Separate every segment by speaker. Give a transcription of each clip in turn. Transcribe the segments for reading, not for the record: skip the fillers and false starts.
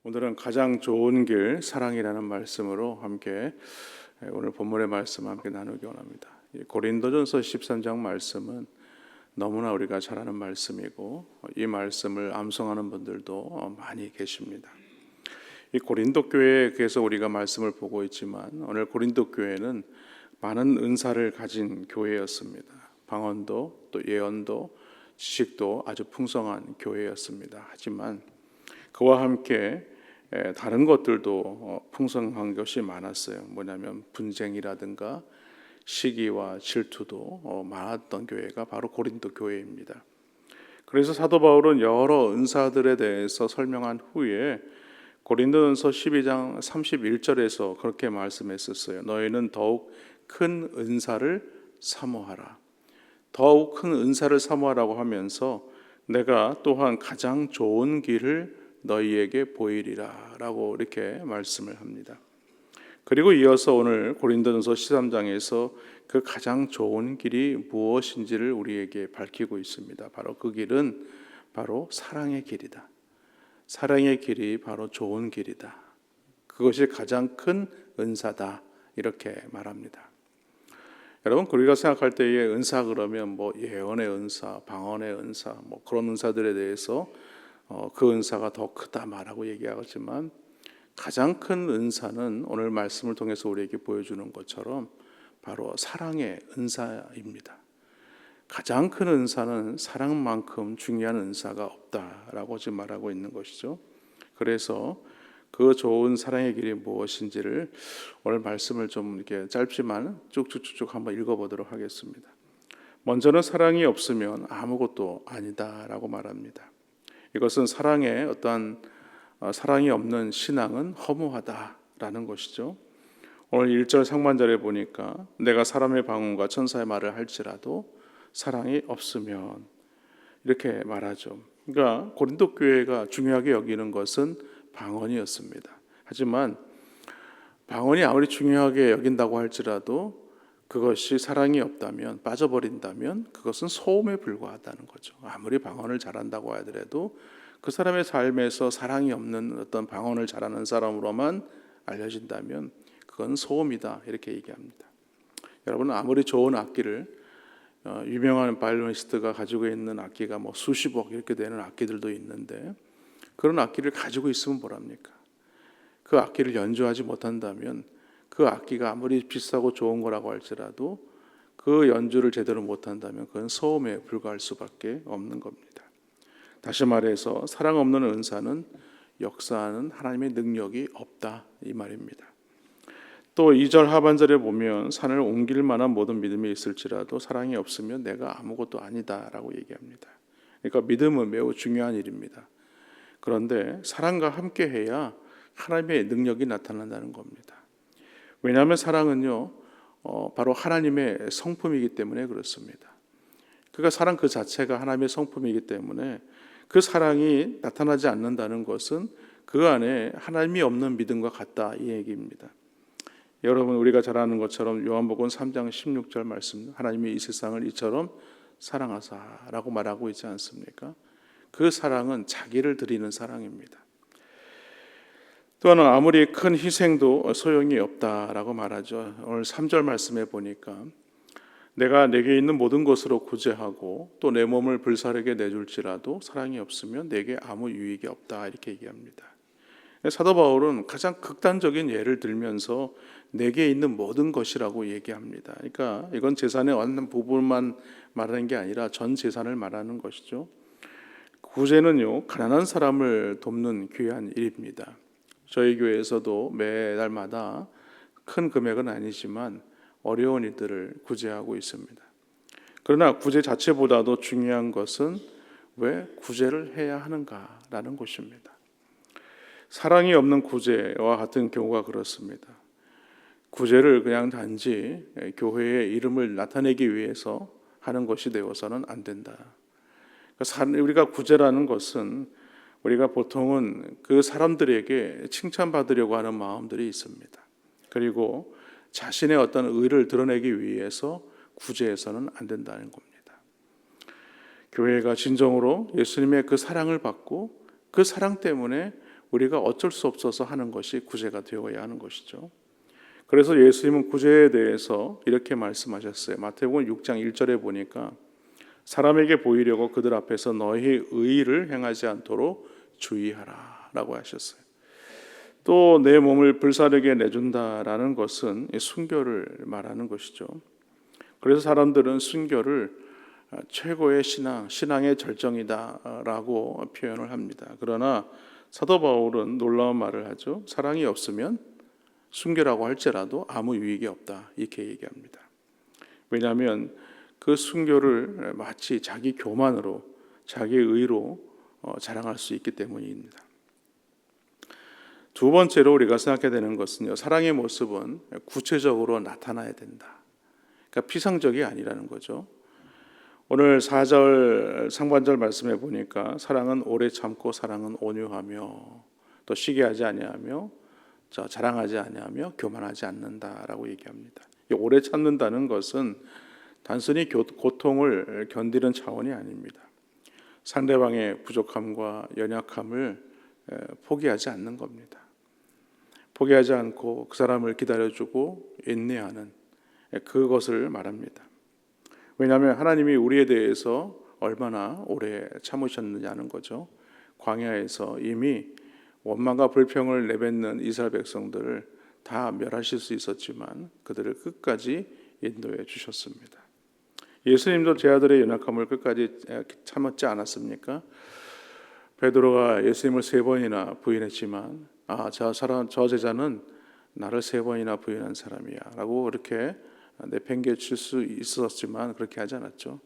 Speaker 1: 오늘은 가장 좋은 길 사랑이라는 말씀으로 함께 오늘 본문의 말씀 함께 나누기 원합니다. 고린도전서 13장 말씀은 너무나 우리가 잘 아는 말씀이고 이 말씀을 암송하는 분들도 많이 계십니다. 이 고린도 교회에서 우리가 말씀을 보고 있지만 오늘 고린도 교회는 많은 은사를 가진 교회였습니다. 방언도 또 예언도 지식도 아주 풍성한 교회였습니다. 하지만 그와 함께 다른 것들도 풍성한 것이 많았어요. 뭐냐면 분쟁이라든가 시기와 질투도 많았던 교회가 바로 고린도 교회입니다. 그래서 사도 바울은 여러 은사들에 대해서 설명한 후에 고린도전서 12장 31절에서 그렇게 말씀했었어요. 너희는 더욱 큰 은사를 사모하라. 더욱 큰 은사를 사모하라고 하면서 내가 또한 가장 좋은 길을 너희에게 보이리라 라고 이렇게 말씀을 합니다. 그리고 이어서 오늘 고린도전서 13장에서 그 가장 좋은 길이 무엇인지를 우리에게 밝히고 있습니다. 바로 그 길은 바로 사랑의 길이다. 사랑의 길이 바로 좋은 길이다. 그것이 가장 큰 은사다. 이렇게 말합니다. 여러분, 우리가 생각할 때의 은사 그러면 예언의 은사, 방언의 은사, 그런 은사들에 대해서 그 은사가 더 크다 말하고 얘기하지만 가장 큰 은사는 오늘 말씀을 통해서 우리에게 보여주는 것처럼 바로 사랑의 은사입니다. 가장 큰 은사는 사랑만큼 중요한 은사가 없다라고 지금 말하고 있는 것이죠. 그래서 그 좋은 사랑의 길이 무엇인지를 오늘 말씀을 좀 이렇게 짧지만 쭉쭉쭉 한번 읽어보도록 하겠습니다. 먼저는 사랑이 없으면 아무것도 아니다라고 말합니다. 이것은 사랑의 어떠한 사랑이 없는 신앙은 허무하다라는 것이죠. 오늘 1절 상반절에 보니까 내가 사람의 방언과 천사의 말을 할지라도 사랑이 없으면 이렇게 말하죠. 그러니까 고린도 교회가 중요하게 여기는 것은 방언이었습니다. 하지만 방언이 아무리 중요하게 여긴다고 할지라도 그것이 사랑이 없다면, 빠져버린다면 그것은 소음에 불과하다는 거죠. 아무리 방언을 잘한다고 하더라도 그 사람의 삶에서 사랑이 없는 어떤 방언을 잘하는 사람으로만 알려진다면 그건 소음이다 이렇게 얘기합니다. 여러분, 아무리 좋은 악기를 유명한 바이올리니스트가 가지고 있는 악기가 수십억 이렇게 되는 악기들도 있는데 그런 악기를 가지고 있으면 뭐랍니까? 그 악기를 연주하지 못한다면 그 악기가 아무리 비싸고 좋은 거라고 할지라도 그 연주를 제대로 못한다면 그건 소음에 불과할 수밖에 없는 겁니다. 다시 말해서 사랑 없는 은사는 역사하는 하나님의 능력이 없다 이 말입니다. 또 2절 하반절에 보면 산을 옮길 만한 모든 믿음이 있을지라도 사랑이 없으면 내가 아무것도 아니다라고 얘기합니다. 그러니까 믿음은 매우 중요한 일입니다. 그런데 사랑과 함께해야 하나님의 능력이 나타난다는 겁니다. 왜냐하면 사랑은요 바로 하나님의 성품이기 때문에 그렇습니다. 그러니까 사랑 그 자체가 하나님의 성품이기 때문에 그 사랑이 나타나지 않는다는 것은 그 안에 하나님이 없는 믿음과 같다 이 얘기입니다. 여러분, 우리가 잘 아는 것처럼 요한복음 3장 16절 말씀, 하나님이 이 세상을 이처럼 사랑하사라고 말하고 있지 않습니까? 그 사랑은 자기를 드리는 사랑입니다. 또한 아무리 큰 희생도 소용이 없다라고 말하죠. 오늘 3절 말씀에 보니까 내가 내게 있는 모든 것으로 구제하고 또 내 몸을 불사르게 내줄지라도 사랑이 없으면 내게 아무 유익이 없다 이렇게 얘기합니다. 사도 바울은 가장 극단적인 예를 들면서 내게 있는 모든 것이라고 얘기합니다. 그러니까 이건 재산의 어느 부분만 말하는 게 아니라 전 재산을 말하는 것이죠. 구제는요 가난한 사람을 돕는 귀한 일입니다. 저희 교회에서도 매달마다 큰 금액은 아니지만 어려운 이들을 구제하고 있습니다. 그러나 구제 자체보다도 중요한 것은 왜 구제를 해야 하는가라는 것입니다. 사랑이 없는 구제와 같은 경우가 그렇습니다. 구제를 그냥 단지 교회의 이름을 나타내기 위해서 하는 것이 되어서는 안 된다. 우리가 구제라는 것은 우리가 보통은 그 사람들에게 칭찬받으려고 하는 마음들이 있습니다. 그리고 자신의 어떤 의를 드러내기 위해서 구제해서는 안 된다는 겁니다. 교회가 진정으로 예수님의 그 사랑을 받고 그 사랑 때문에 우리가 어쩔 수 없어서 하는 것이 구제가 되어야 하는 것이죠. 그래서 예수님은 구제에 대해서 이렇게 말씀하셨어요. 마태복음 6장 1절에 보니까 사람에게 보이려고 그들 앞에서 너희 의를 행하지 않도록 주의하라 라고 하셨어요. 또 내 몸을 불사르게 내준다라는 것은 순교를 말하는 것이죠. 그래서 사람들은 순교를 최고의 신앙의 절정이다라고 표현을 합니다. 그러나 사도 바울은 놀라운 말을 하죠. 사랑이 없으면 순교라고 할지라도 아무 유익이 없다 이렇게 얘기합니다. 왜냐하면 그 순교를 마치 자기 교만으로 자기 의로 자랑할 수 있기 때문입니다. 두 번째로 우리가 생각해야 되는 것은요, 사랑의 모습은 구체적으로 나타나야 된다. 그러니까 피상적이 아니라는 거죠. 오늘 4절 상반절 말씀해 보니까 사랑은 오래 참고 사랑은 온유하며 또 시기하지 아니하며 자랑하지 아니하며 교만하지 않는다라고 얘기합니다. 이 오래 참는다는 것은 단순히 고통을 견디는 차원이 아닙니다. 상대방의 부족함과 연약함을 포기하지 않는 겁니다. 포기하지 않고 그 사람을 기다려주고 인내하는 그것을 말합니다. 왜냐하면 하나님이 우리에 대해서 얼마나 오래 참으셨느냐는 거죠. 광야에서 이미 원망과 불평을 내뱉는 이스라엘 백성들을 다 멸하실 수 있었지만 그들을 끝까지 인도해 주셨습니다. 예수님도 제 아들의 연약함을 끝까지 참았지 않았습니까? 베드로가 예수님을 3번이나 부인했지만 저 제자는 나를 3번이나 부인한 사람이야 라고 그렇게 내팽개칠 수 있었지만 그렇게 하지 않았죠.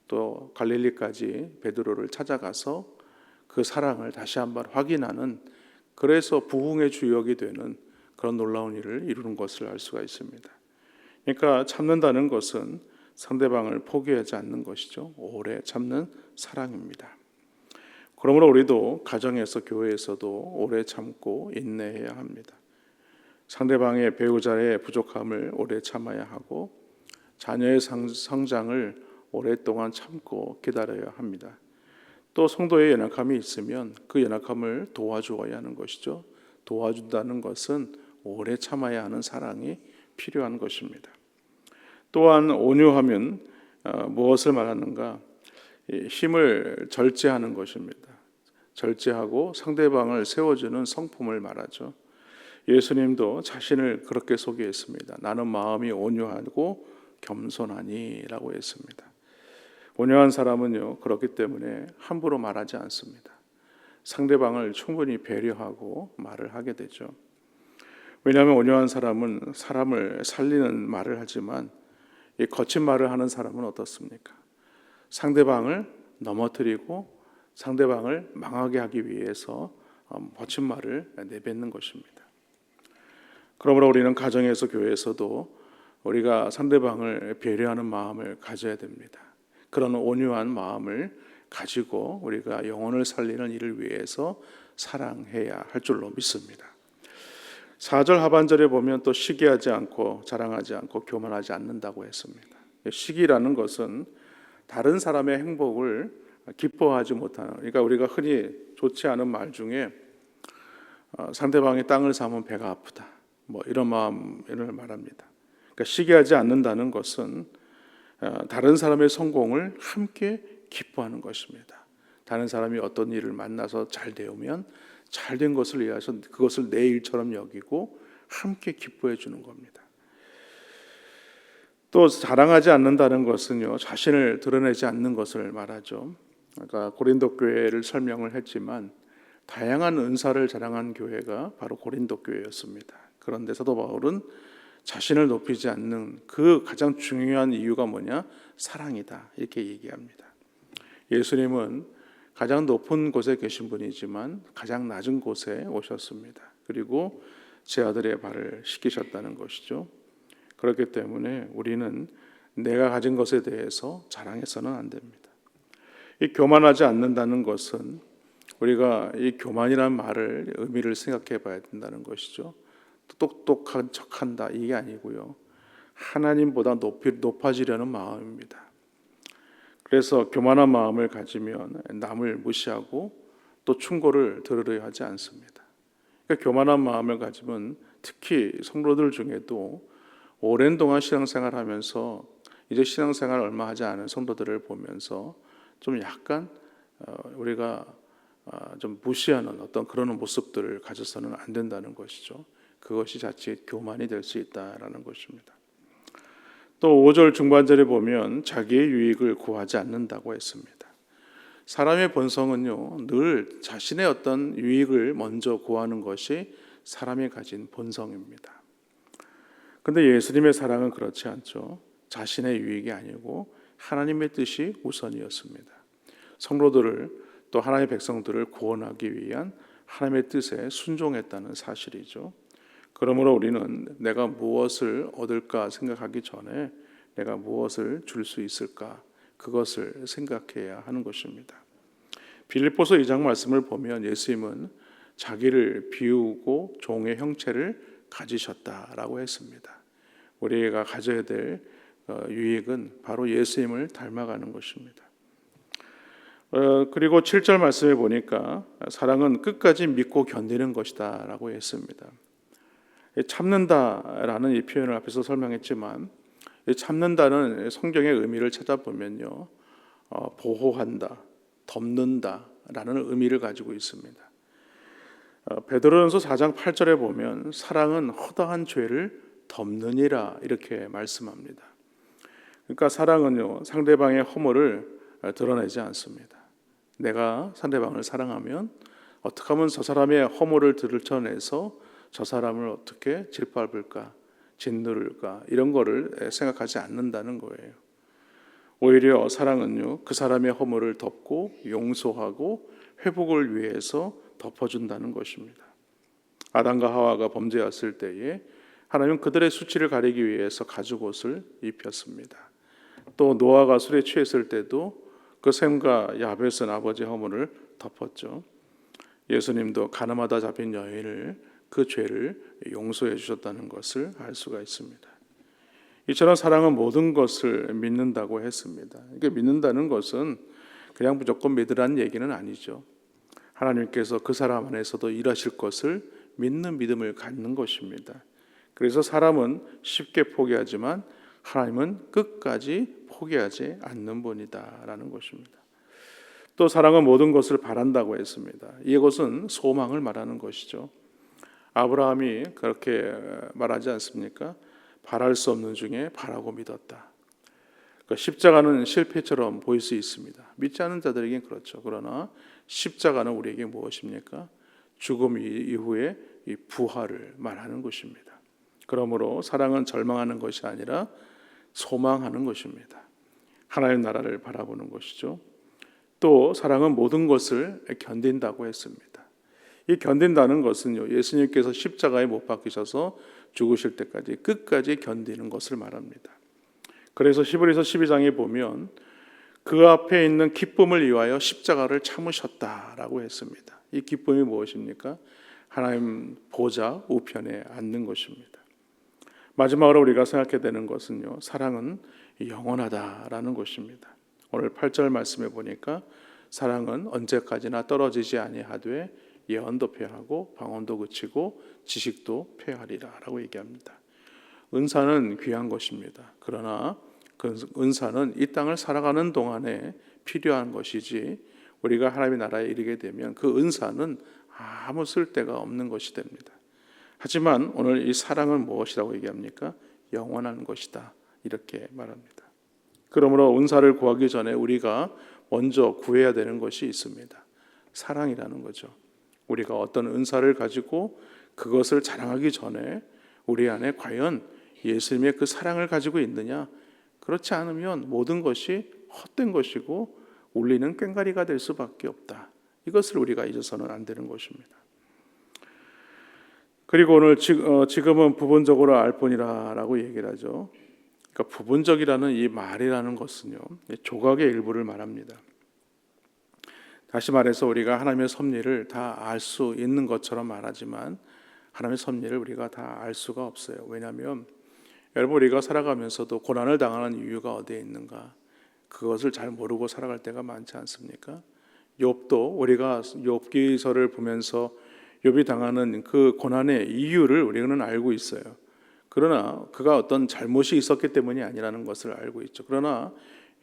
Speaker 1: 또 갈릴리까지 베드로를 찾아가서 그 사랑을 다시 한번 확인하는, 그래서 부흥의 주역이 되는 그런 놀라운 일을 이루는 것을 알 수가 있습니다. 그러니까 참는다는 것은 상대방을 포기하지 않는 것이죠. 오래 참는 사랑입니다. 그러므로 우리도 가정에서 교회에서도 오래 참고 인내해야 합니다. 상대방의 배우자의 부족함을 오래 참아야 하고 자녀의 성장을 오랫동안 참고 기다려야 합니다. 또 성도의 연약함이 있으면 그 연약함을 도와주어야 하는 것이죠. 도와준다는 것은 오래 참아야 하는 사랑이 필요한 것입니다. 또한 온유하면 무엇을 말하는가? 힘을 절제하는 것입니다. 절제하고 상대방을 세워주는 성품을 말하죠. 예수님도 자신을 그렇게 소개했습니다. 나는 마음이 온유하고 겸손하니 라고 했습니다. 온유한 사람은요, 그렇기 때문에 함부로 말하지 않습니다. 상대방을 충분히 배려하고 말을 하게 되죠. 왜냐하면 온유한 사람은 사람을 살리는 말을 하지만 이 거친 말을 하는 사람은 어떻습니까? 상대방을 넘어뜨리고 상대방을 망하게 하기 위해서 거친 말을 내뱉는 것입니다. 그러므로 우리는 가정에서 교회에서도 우리가 상대방을 배려하는 마음을 가져야 됩니다. 그런 온유한 마음을 가지고 우리가 영혼을 살리는 일을 위해서 사랑해야 할 줄로 믿습니다. 4절 하반절에 보면 또 시기하지 않고 자랑하지 않고 교만하지 않는다고 했습니다. 시기라는 것은 다른 사람의 행복을 기뻐하지 못하는, 그러니까 우리가 흔히 좋지 않은 말 중에 상대방의 땅을 사면 배가 아프다, 이런 마음을 말합니다. 그러니까 시기하지 않는다는 것은 다른 사람의 성공을 함께 기뻐하는 것입니다. 다른 사람이 어떤 일을 만나서 잘 되면 잘된 것을 위해서 그것을 내 일처럼 여기고 함께 기뻐해 주는 겁니다. 또 자랑하지 않는다는 것은요, 자신을 드러내지 않는 것을 말하죠. 아까 고린도 교회를 설명을 했지만 다양한 은사를 자랑한 교회가 바로 고린도 교회였습니다. 그런데 사도 바울은 자신을 높이지 않는 그 가장 중요한 이유가 뭐냐? 사랑이다 이렇게 얘기합니다. 예수님은 가장 높은 곳에 계신 분이지만 가장 낮은 곳에 오셨습니다. 그리고 제 아들의 발을 씻기셨다는 것이죠. 그렇기 때문에 우리는 내가 가진 것에 대해서 자랑해서는 안 됩니다. 이 교만하지 않는다는 것은 우리가 이 교만이라는 말을 의미를 생각해 봐야 된다는 것이죠. 똑똑한 척한다 이게 아니고요. 하나님보다 높아지려는 마음입니다. 그래서 교만한 마음을 가지면 남을 무시하고 또 충고를 들으려 하지 않습니다. 그러니까 교만한 마음을 가지면 특히 성도들 중에도 오랜 동안 신앙생활하면서 이제 신앙생활 얼마 하지 않은 성도들을 보면서 좀 약간 우리가 좀 무시하는 어떤 그런 모습들을 가져서는 안 된다는 것이죠. 그것이 자칫 교만이 될 수 있다라는 것입니다. 또 5절 중반절에 보면 자기의 유익을 구하지 않는다고 했습니다. 사람의 본성은요, 늘 자신의 어떤 유익을 먼저 구하는 것이 사람이 가진 본성입니다. 그런데 예수님의 사랑은 그렇지 않죠. 자신의 유익이 아니고 하나님의 뜻이 우선이었습니다. 성도들을 또 하나님의 백성들을 구원하기 위한 하나님의 뜻에 순종했다는 사실이죠. 그러므로 우리는 내가 무엇을 얻을까 생각하기 전에 내가 무엇을 줄 수 있을까 그것을 생각해야 하는 것입니다. 빌립보서 2장 말씀을 보면 예수님은 자기를 비우고 종의 형체를 가지셨다라고 했습니다. 우리가 가져야 될 유익은 바로 예수님을 닮아가는 것입니다. 그리고 7절 말씀에 보니까 사랑은 끝까지 믿고 견디는 것이다 라고 했습니다. 참는다라는 이 표현을 앞에서 설명했지만 참는다는 성경의 의미를 찾아보면요, 보호한다, 덮는다라는 의미를 가지고 있습니다. 베드로전서 4장 8절에 보면 사랑은 허다한 죄를 덮느니라 이렇게 말씀합니다. 그러니까 사랑은요, 상대방의 허물을 드러내지 않습니다. 내가 상대방을 사랑하면 어떻게 하면 저 사람의 허물을 들춰내서 저 사람을 어떻게 짓밟을까, 짓누를까 이런 거를 생각하지 않는다는 거예요. 오히려 사랑은요, 그 사람의 허물을 덮고 용서하고 회복을 위해서 덮어준다는 것입니다. 아담과 하와가 범죄했을 때에 하나님은 그들의 수치를 가리기 위해서 가죽옷을 입혔습니다. 또 노아가 술에 취했을 때도 그 셈과 야벳은 아버지의 허물을 덮었죠. 예수님도 가늠하다 잡힌 여인을 그 죄를 용서해 주셨다는 것을 알 수가 있습니다. 이처럼 사랑은 모든 것을 믿는다고 했습니다. 이게 믿는다는 것은 그냥 무조건 믿으라는 얘기는 아니죠. 하나님께서 그 사람 안에서도 일하실 것을 믿는 믿음을 갖는 것입니다. 그래서 사람은 쉽게 포기하지만 하나님은 끝까지 포기하지 않는 분이다라는 것입니다. 또 사랑은 모든 것을 바란다고 했습니다. 이것은 소망을 말하는 것이죠. 아브라함이 그렇게 말하지 않습니까? 바랄 수 없는 중에 바라고 믿었다. 그러니까 십자가는 실패처럼 보일 수 있습니다. 믿지 않는 자들에겐 그렇죠. 그러나 십자가는 우리에게 무엇입니까? 죽음 이후에 이 부활을 말하는 것입니다. 그러므로 사랑은 절망하는 것이 아니라 소망하는 것입니다. 하나님 나라를 바라보는 것이죠. 또 사랑은 모든 것을 견딘다고 했습니다. 이 견딘다는 것은요, 예수님께서 십자가에 못 박히셔서 죽으실 때까지 끝까지 견디는 것을 말합니다. 그래서 히브리서 12장에 보면 그 앞에 있는 기쁨을 위하여 십자가를 참으셨다라고 했습니다. 이 기쁨이 무엇입니까? 하나님 보좌 우편에 앉는 것입니다. 마지막으로 우리가 생각해야 되는 것은요, 사랑은 영원하다라는 것입니다. 오늘 8절 말씀에 보니까 사랑은 언제까지나 떨어지지 아니하되 예언도 폐하고 방언도 그치고 지식도 폐하리라라고 얘기합니다. 은사는 귀한 것입니다. 그러나 그 은사는 이 땅을 살아가는 동안에 필요한 것이지 우리가 하나님의 나라에 이르게 되면 그 은사는 아무 쓸데가 없는 것이 됩니다. 하지만 오늘 이 사랑은 무엇이라고 얘기합니까? 영원한 것이다 이렇게 말합니다. 그러므로 은사를 구하기 전에 우리가 먼저 구해야 되는 것이 있습니다. 사랑이라는 거죠. 우리가 어떤 은사를 가지고 그것을 자랑하기 전에 우리 안에 과연 예수님의 그 사랑을 가지고 있느냐? 그렇지 않으면 모든 것이 헛된 것이고 울리는 꽹과리가 될 수밖에 없다. 이것을 우리가 잊어서는 안 되는 것입니다. 그리고 오늘 지금은 부분적으로 알 뿐이라고 얘기를 하죠. 그러니까 부분적이라는 이 말이라는 것은요, 조각의 일부를 말합니다. 다시 말해서 우리가 하나님의 섭리를 다 알 수 있는 것처럼 말하지만 하나님의 섭리를 우리가 다 알 수가 없어요. 왜냐하면 여러분 우리가 살아가면서도 고난을 당하는 이유가 어디에 있는가? 그것을 잘 모르고 살아갈 때가 많지 않습니까? 욥도 우리가 욥기서를 보면서 욥이 당하는 그 고난의 이유를 우리는 알고 있어요. 그러나 그가 어떤 잘못이 있었기 때문이 아니라는 것을 알고 있죠. 그러나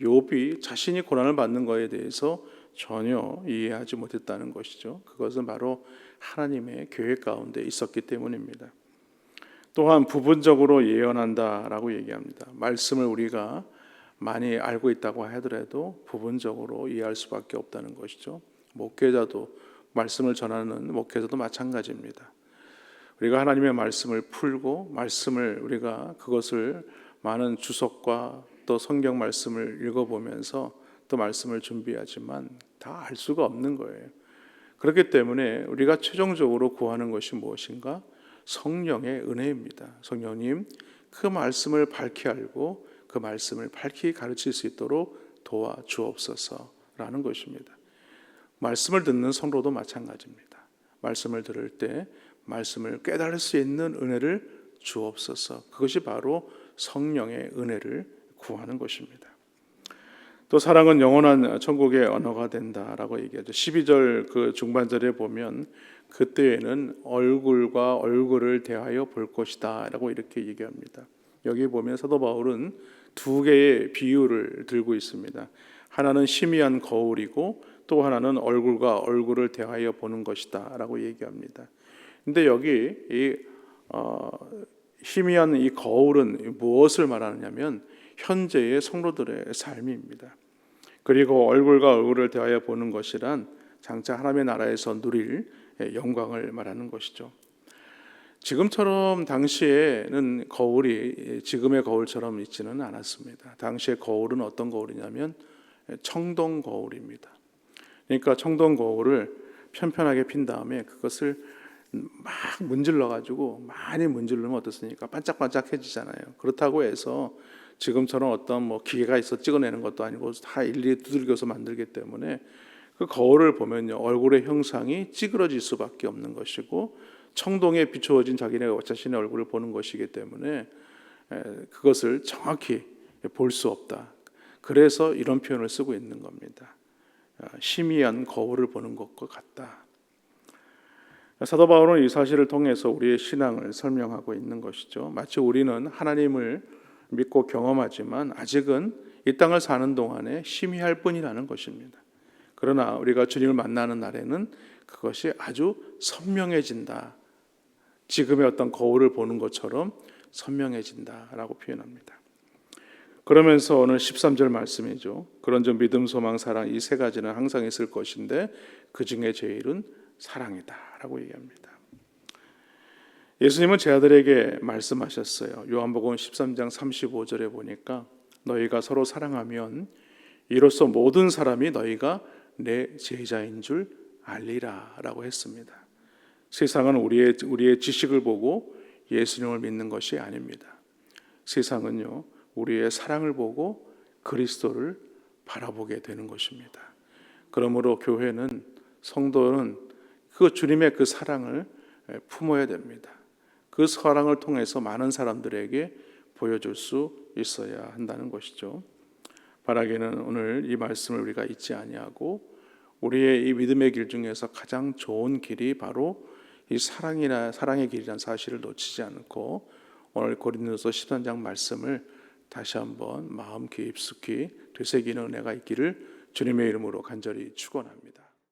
Speaker 1: 욥이 자신이 고난을 받는 것에 대해서 전혀 이해하지 못했다는 것이죠. 그것은 바로 하나님의 계획 가운데 있었기 때문입니다. 또한 부분적으로 예언한다라고 얘기합니다. 말씀을 우리가 많이 알고 있다고 하더라도 부분적으로 이해할 수밖에 없다는 것이죠. 목회자도 말씀을 전하는 목회자도 마찬가지입니다. 우리가 하나님의 말씀을 풀고 말씀을 우리가 그것을 많은 주석과 또 성경 말씀을 읽어보면서 또 말씀을 준비하지만 다 알 수가 없는 거예요. 그렇기 때문에 우리가 최종적으로 구하는 것이 무엇인가? 성령의 은혜입니다. 성령님, 그 말씀을 밝히 알고 그 말씀을 밝히 가르칠 수 있도록 도와주옵소서라는 것입니다. 말씀을 듣는 성도도 마찬가지입니다. 말씀을 들을 때 말씀을 깨달을 수 있는 은혜를 주옵소서. 그것이 바로 성령의 은혜를 구하는 것입니다. 또 사랑은 영원한 천국의 언어가 된다라고 얘기하죠. 12절 그 중반절에 보면 그때에는 얼굴과 얼굴을 대하여 볼 것이다 라고 이렇게 얘기합니다. 여기 보면 사도 바울은 두 개의 비유를 들고 있습니다. 하나는 희미한 거울이고 또 하나는 얼굴과 얼굴을 대하여 보는 것이다 라고 얘기합니다. 근데 여기 희미한 이 거울은 무엇을 말하느냐면 현재의 성도들의 삶입니다. 그리고 얼굴과 얼굴을 대하여 보는 것이란 장차 하나님의 나라에서 누릴 영광을 말하는 것이죠. 지금처럼 당시에는 거울이 지금의 거울처럼 있지는 않았습니다. 당시의 거울은 어떤 거울이냐면 청동 거울입니다. 그러니까 청동 거울을 편편하게 핀 다음에 그것을 막 문질러 가지고 많이 문지르면 어떻습니까? 반짝반짝해지잖아요. 그렇다고 해서 지금처럼 어떤 뭐 기계가 있어 찍어내는 것도 아니고 다 일일이 두들겨서 만들기 때문에 그 거울을 보면요 얼굴의 형상이 찌그러질 수밖에 없는 것이고 청동에 비추어진 자기네 자신의 얼굴을 보는 것이기 때문에 그것을 정확히 볼 수 없다. 그래서 이런 표현을 쓰고 있는 겁니다. 희미한 거울을 보는 것과 같다. 사도 바울은 이 사실을 통해서 우리의 신앙을 설명하고 있는 것이죠. 마치 우리는 하나님을 믿고 경험하지만 아직은 이 땅을 사는 동안에 희미할 뿐이라는 것입니다. 그러나 우리가 주님을 만나는 날에는 그것이 아주 선명해진다. 지금의 어떤 거울을 보는 것처럼 선명해진다라고 표현합니다. 그러면서 오늘 13절 말씀이죠. 그런즉 믿음, 소망, 사랑 이 세 가지는 항상 있을 것인데 그 중에 제일은 사랑이다라고 얘기합니다. 예수님은 제 아들에게 말씀하셨어요. 요한복음 13장 35절에 보니까 너희가 서로 사랑하면 이로써 모든 사람이 너희가 내 제자인 줄 알리라 라고 했습니다. 세상은 우리의 지식을 보고 예수님을 믿는 것이 아닙니다. 세상은요 우리의 사랑을 보고 그리스도를 바라보게 되는 것입니다. 그러므로 교회는 성도는 그 주님의 그 사랑을 품어야 됩니다. 그 사랑을 통해서 많은 사람들에게 보여줄 수 있어야 한다는 것이죠. 바라기는 오늘 이 말씀을 우리가 잊지 아니하고 우리의 이 믿음의 길 중에서 가장 좋은 길이 바로 이 사랑의 길이라는 사실을 놓치지 않고 오늘 고린도서 13장 말씀을 다시 한번 마음 깊숙이 되새기는 은혜가 있기를 주님의 이름으로 간절히 축원합니다.